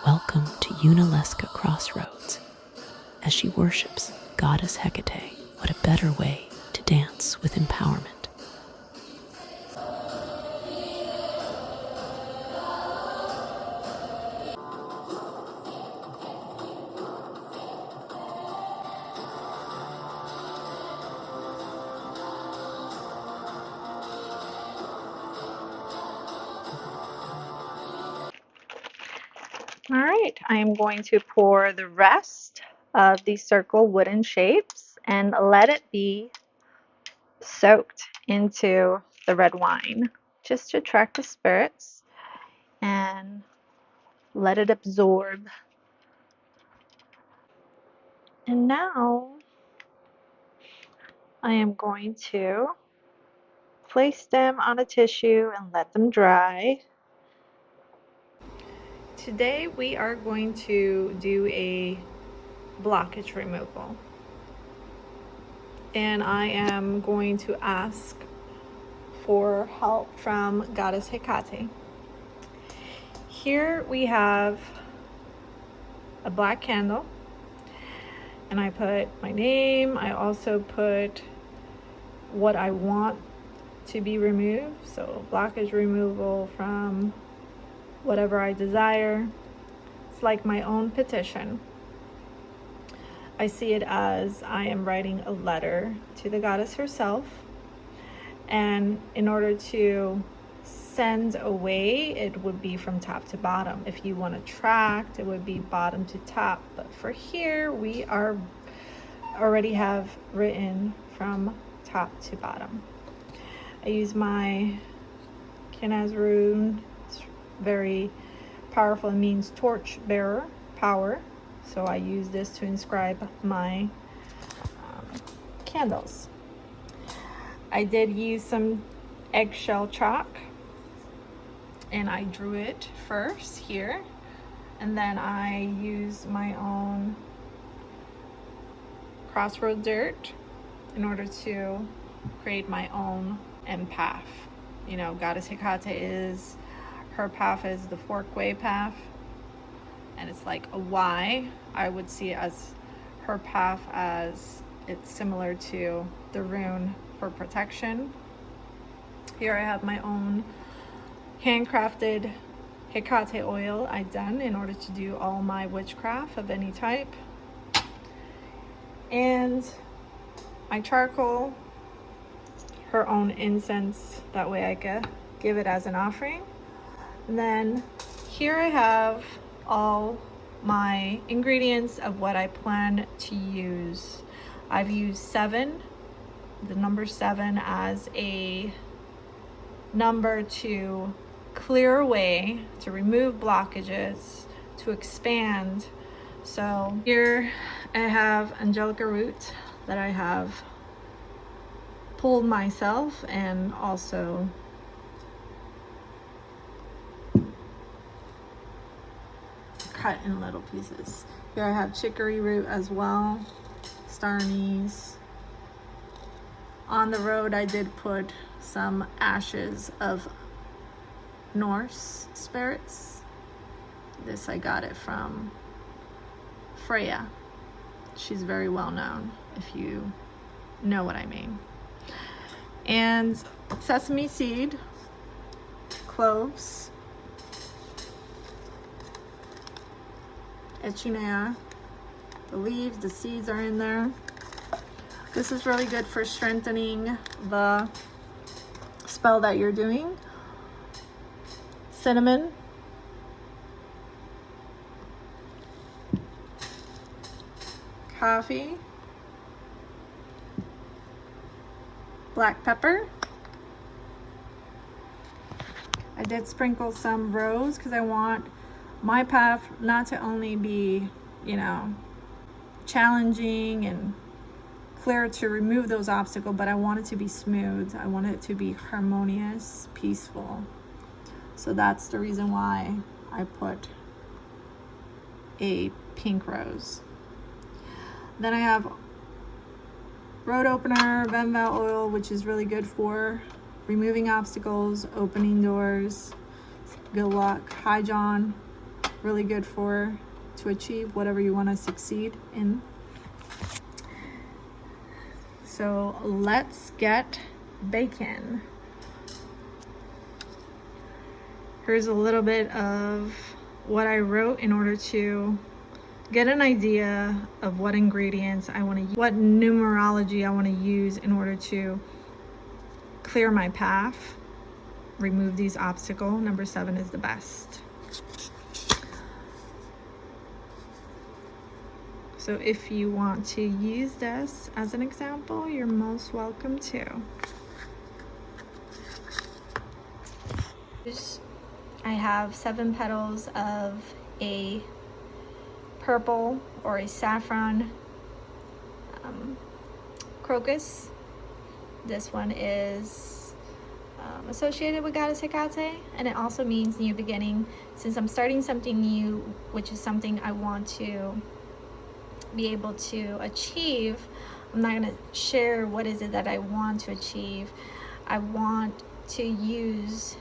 welcome to Untitled Crossroads. As she worships Goddess Hekate, what a better way to dance with empowerment. All right, I am going to pour the rest of these circle wooden shapes and let it be soaked into the red wine just to attract the spirits and let it absorb. And now I am going to place them on a tissue and let them dry. Today we are going to do a blockage removal. And I am going to ask for help from Goddess Hekate. Here we have a black candle, and I put my name. I also put what I want to be removed, so blockage removal from whatever I desire. It's like my own petition. I see it as I am writing a letter to the goddess herself, and in order to send away, it would be from top to bottom. If you want to tract, it would be bottom to top, but for here we already have written from top to bottom. I use my Iynx rune. It's very powerful. It means torch bearer power, so I use this to inscribe my candles. I did use some eggshell chalk, and I drew it first here, and then I used my own crossroad dirt in order to create my own empath. You know, Goddess Hekate her path is the forkway path, and it's like a Y. I would see it as her path as it's similar to the rune for protection. Here I have my own handcrafted Hekate oil I done in order to do all my witchcraft of any type. And my charcoal, her own incense, that way I could give it as an offering. And then here I have all my ingredients of what I plan to use. I've used 7, the number 7, as a number to clear away, to remove blockages, to expand. So here I have angelica root that I have pulled myself and also cut in little pieces. Here I have chicory root as well, star anise. On the road I did put some ashes of Norse spirits. This I got it from Freya. She's very well known, if you know what I mean. And sesame seed, cloves, echinacea, the leaves, the seeds are in there. This is really good for strengthening the spell that you're doing. Cinnamon, coffee, black pepper. I did sprinkle some rose because I want my path not to only be, you know, challenging and clear to remove those obstacles, but I want it to be smooth. I want it to be harmonious, peaceful. So that's the reason why I put a pink rose. Then I have road opener, Venval oil, which is really good for removing obstacles, opening doors. Good luck. Hi, John. really good to achieve whatever you want to succeed in. So let's get baking. Here's a little bit of what I wrote in order to get an idea of what ingredients I want to use, what numerology I want to use in order to clear my path, remove these obstacles. Number 7 is the best. So if you want to use this as an example, you're most welcome to. I have 7 petals of a purple or a saffron crocus. This one is associated with Goddess Hekate, and it also means new beginning. Since I'm starting something new, which is something I want to be able to achieve, I'm not going to share what is it that I want to achieve. I want to use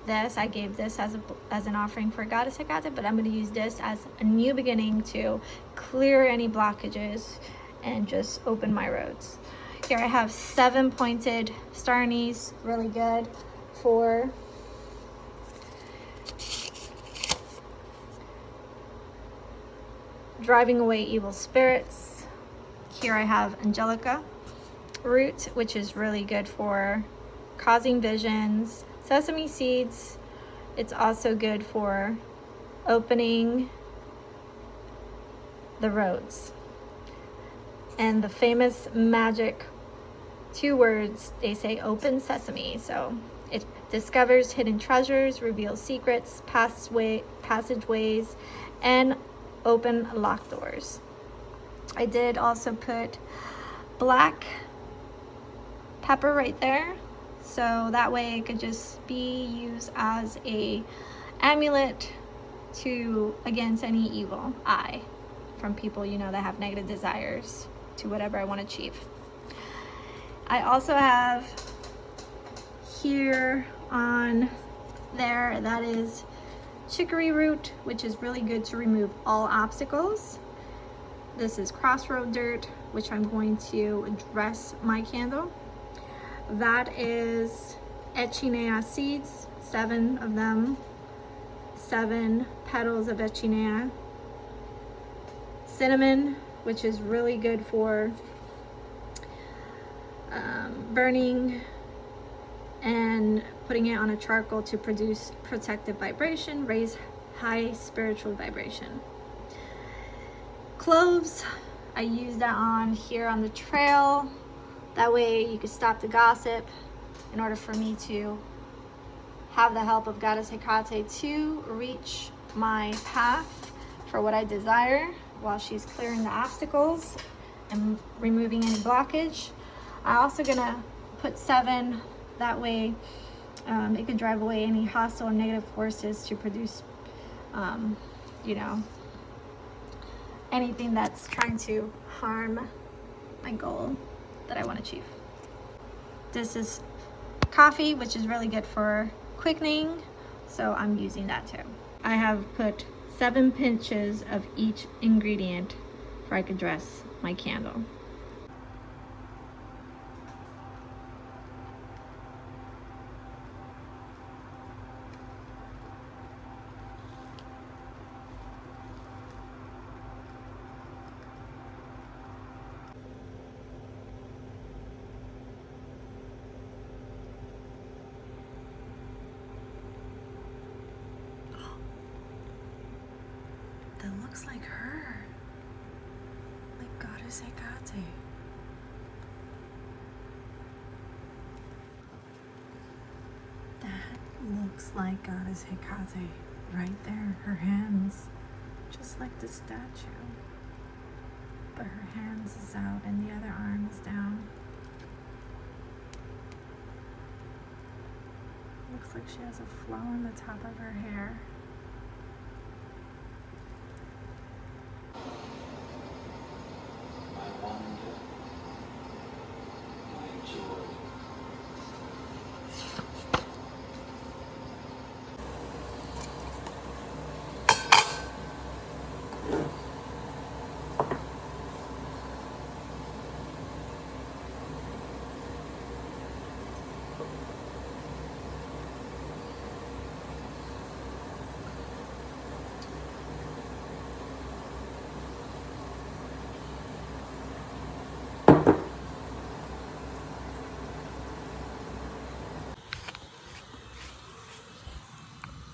this. I gave this as an offering for Goddess Hekate, but I'm going to use this as a new beginning to clear any blockages and just open my roads. Here I have 7 pointed star anise, really good for driving away evil spirits. Here I have Angelica root, which is really good for causing visions. Sesame seeds, it's also good for opening the roads. And the famous magic 2 words, they say open sesame. So it discovers hidden treasures, reveals secrets, passageways, and open locked doors. I did also put black pepper right there, so that way it could just be used as a amulet to against any evil eye from people, you know, that have negative desires to whatever I want to achieve. I also have here on there, that is chicory root, which is really good to remove all obstacles. This is crossroad dirt, which I'm going to dress my candle. That is Echinacea seeds, 7 of them, 7 petals of Echinacea. Cinnamon, which is really good for burning and putting it on a charcoal to produce protective vibration, raise high spiritual vibration. Cloves, I use that on here on the trail. That way you could stop the gossip in order for me to have the help of Goddess Hekate to reach my path for what I desire while she's clearing the obstacles and removing any blockage. I'm also gonna put 7, that way it can drive away any hostile and negative forces to produce, you know, anything that's trying to harm my goal that I want to achieve. This is coffee, which is really good for quickening, so I'm using that too. I have put 7 pinches of each ingredient for I could dress my candle. That looks like her, like Goddess Hekate. That looks like Goddess Hekate right there. Her hands, just like the statue, but her hands is out and the other arm is down. Looks like she has a flow on the top of her hair.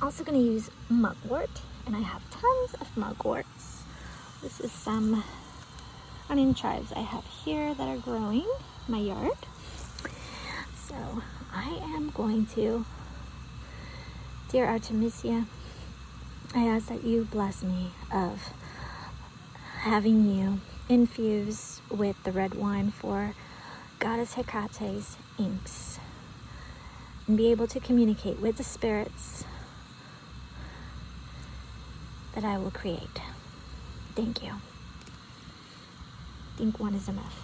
also going to use mugwort, and I have tons of mugworts. This is some onion chives I have here that are growing in my yard. So I am going to, dear Artemisia, I ask that you bless me of having you infuse with the red wine for Goddess Hekate's Iynx, and be able to communicate with the spirits that I will create. Thank you. I think one is enough.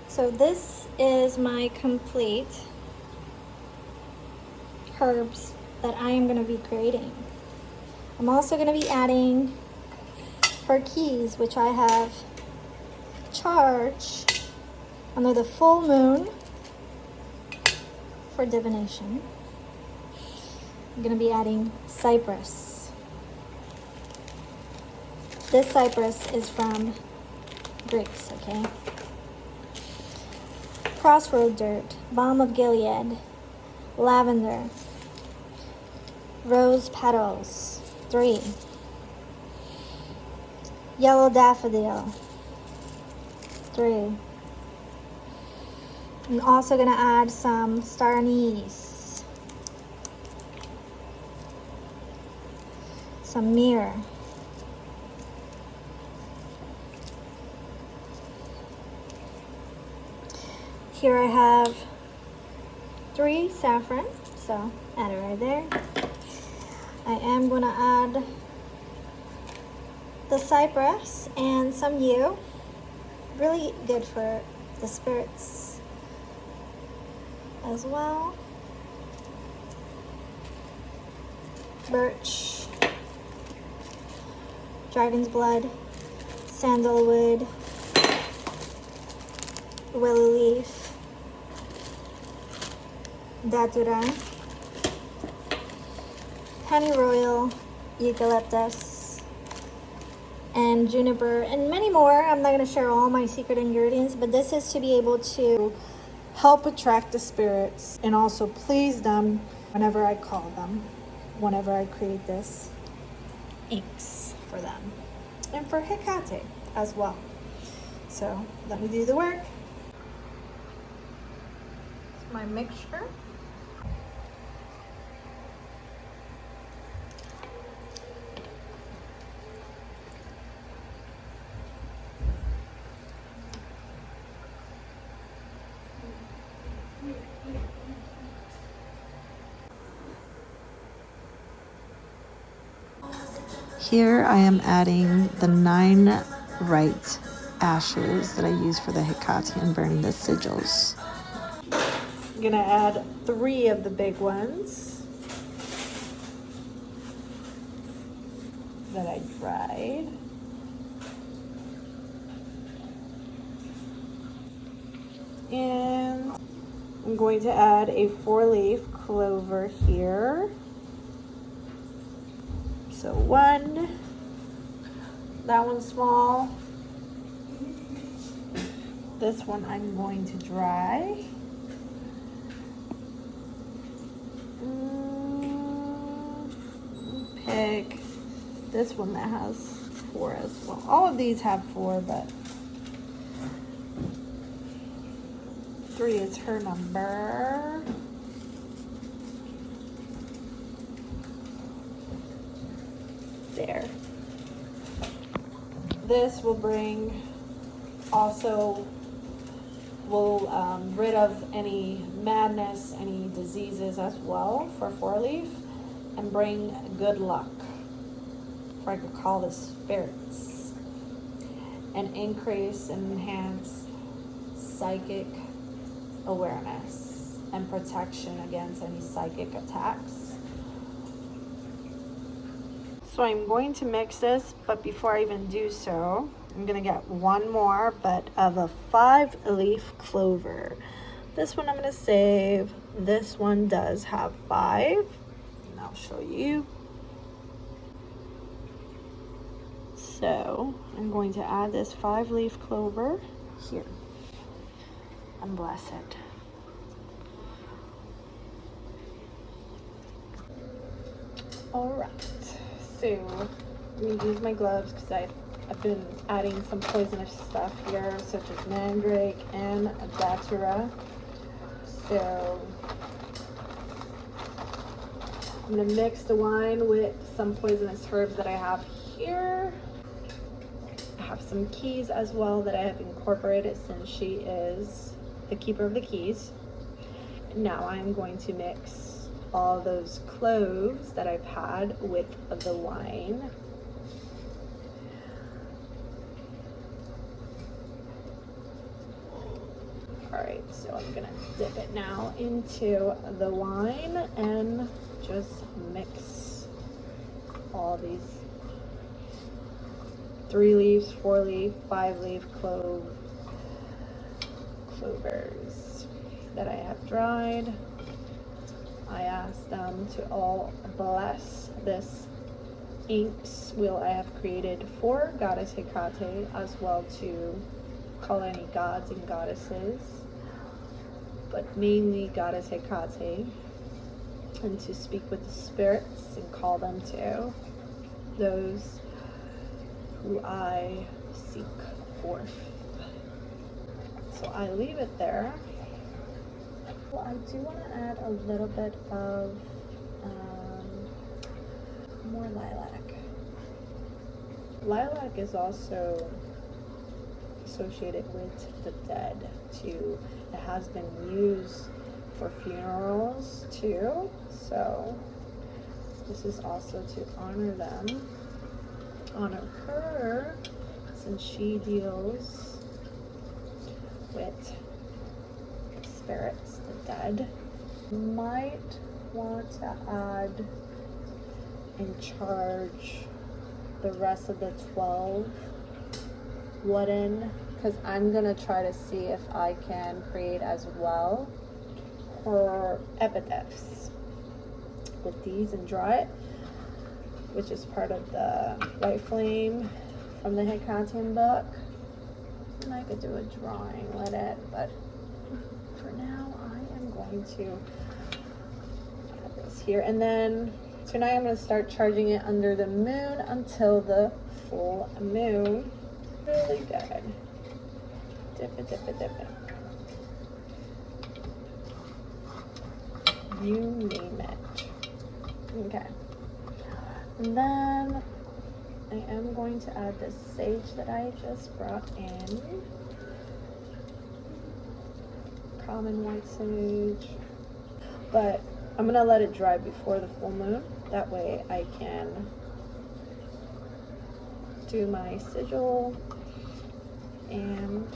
So this is my complete herbs that I am going to be creating. I'm also going to be adding her keys, which I have charged under the full moon for divination. I'm going to be adding cypress. This cypress is from Greece, okay? Crossroad dirt, balm of Gilead, lavender, rose petals, 3, yellow daffodil, 3. I'm also going to add some star anise, some myrrh, here I have 3 saffron, so add it right there. I am going to add the cypress and some yew. Really good for the spirits as well. Birch, dragon's blood, sandalwood, willow leaf, datura, pennyroyal, eucalyptus, and juniper, and many more. I'm not going to share all my secret ingredients, but this is to be able to help attract the spirits and also please them whenever I call them, whenever I create this inks for them, and for Hekate as well. So let me do the work. It's my mixture. Here I am adding the 9 right ashes that I use for the Hekateaon, burning the sigils. I'm gonna add 3 of the big ones that I dried. And I'm going to add a 4-leaf clover here. So 1, that one's small. This one I'm going to dry. Pick this one that has 4 as well. All of these have 4, but 3 is her number. There. This will bring, also will rid of any madness, any diseases as well for 4-leaf, and bring good luck, or I could call this spirits, and increase and enhance psychic awareness and protection against any psychic attacks. So I'm going to mix this, but before I even do so, I'm gonna get 1 more, but of a 5-leaf clover. This one I'm gonna save. This one does have 5, and I'll show you. So I'm going to add this 5-leaf clover here and bless it. All right, so I'm gonna use my gloves because I've been adding some poisonous stuff here, such as mandrake and datura. So I'm gonna mix the wine with some poisonous herbs that I have here. I have some keys as well that I have incorporated since she is the keeper of the keys. Now I'm going to mix all those cloves that I've had with the wine. All right, so I'm gonna dip it now into the wine and just mix all these 3-leaf, 4-leaf, 5-leaf clovers that I have dried. I asked them to all bless this Iynx Wheel I have created for Goddess Hekate, as well to call any gods and goddesses, but mainly Goddess Hekate, and to speak with the spirits and call them to those who I seek forth. So I leave it there. Well, I do want to add a little bit of more lilac. Lilac is also associated with the dead too. It has been used for funerals too, so this is also to honor them, honor her, since she deals with spirits, the dead. Might want to add and charge the rest of the 12 wooden, because I'm gonna try to see if I can create as well her epitaphs with these and draw it, which is part of the white flame from the Hekateaon book. And I could do a drawing with it, but for now I am going to add this here. And then tonight I'm going to start charging it under the moon until the full moon. Really good. Dip it, dip it, dip it. You name it. Okay. And then I am going to add this sage that I just brought in. Common white sage. But I'm going to let it dry before the full moon. That way I can do my sigil and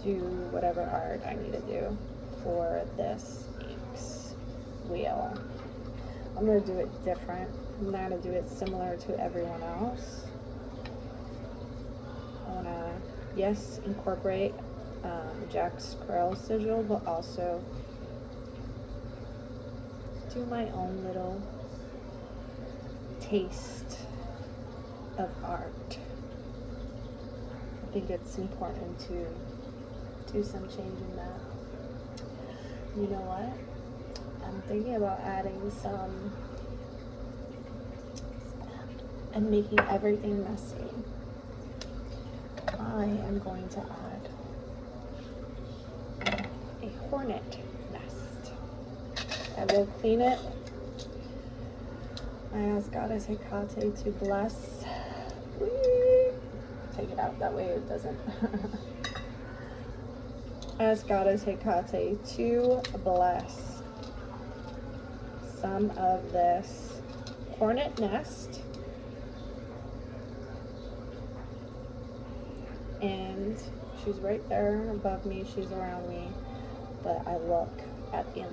do whatever art I need to do for this Iynx Wheel. I'm going to do it different. I'm not going to do it similar to everyone else. I want to, yes, incorporate Jack's Krill sigil, but also do my own little taste of art. I think it's important to do some change in that. You know what? I'm thinking about adding some and making everything messy. I am going to add a hornet nest. I will clean it. I ask Goddess Hekate to bless. Whee! Take it out, that way it doesn't. I ask Goddess Hekate to bless some of this hornet nest. And she's right there above me, she's around me, but I look at the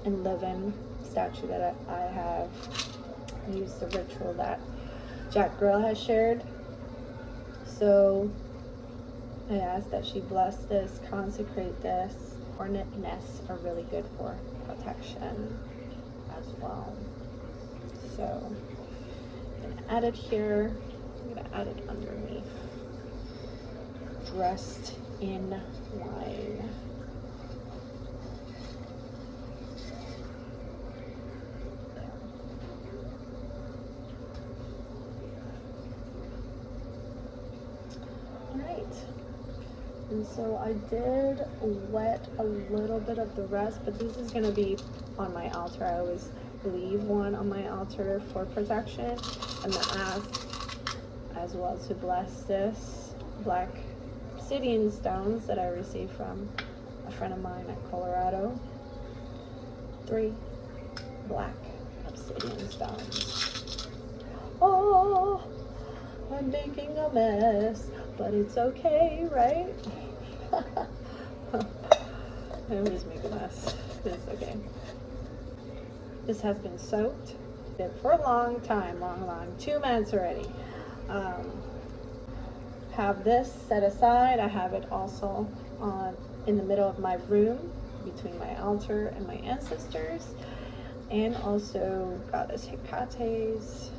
enlivened statue that I have used the ritual that Jack Grill has shared. So I ask that she bless this, consecrate this. Hornet nests are really good for protection as well. So I'm gonna add it here. I'm gonna add it underneath. Dressed in wine. Alright. And so I did wet a little bit of the rest, but this is gonna be on my altar. I always leave one on my altar for protection. And then ask as well to bless this black obsidian stones that I received from a friend of mine at Colorado. 3 black obsidian stones. Oh, I'm making a mess, but it's okay, right? I always make a mess. It's okay. This has been soaked for a long time, long, 2 months already. Have this set aside. I have it also in the middle of my room between my altar and my ancestors, and also goddess Hekate's.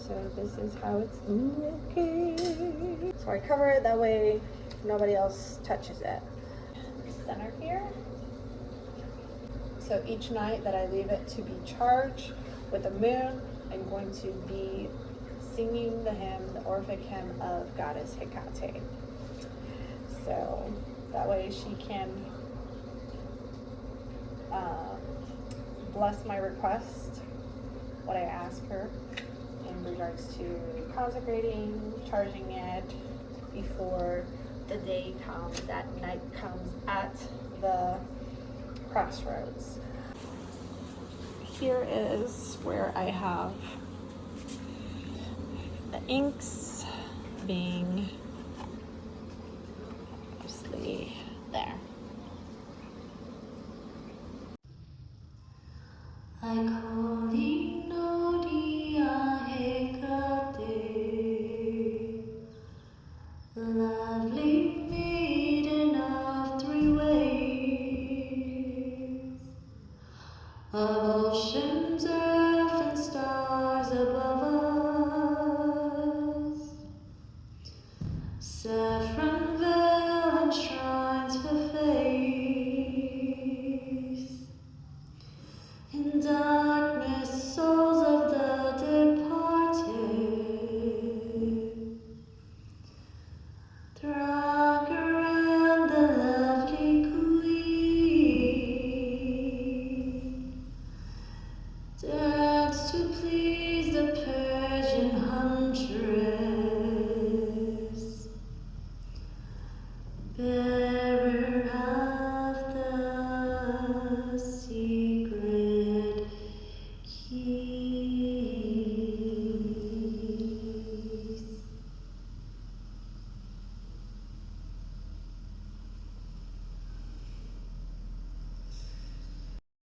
So this is how it's looking. So I cover it that way nobody else touches it. Center here. So each night that I leave it to be charged with the moon, I'm going to be singing the hymn, the Orphic hymn of goddess Hekate. So that way she can bless my request, what I ask her in regards to consecrating, charging it before the day comes, that night comes at the crossroads. Here is where I have the Iynx being mostly there. I call Hekate, lovely maiden of 3 ways, of oceans, earth, and stars above us. Saffron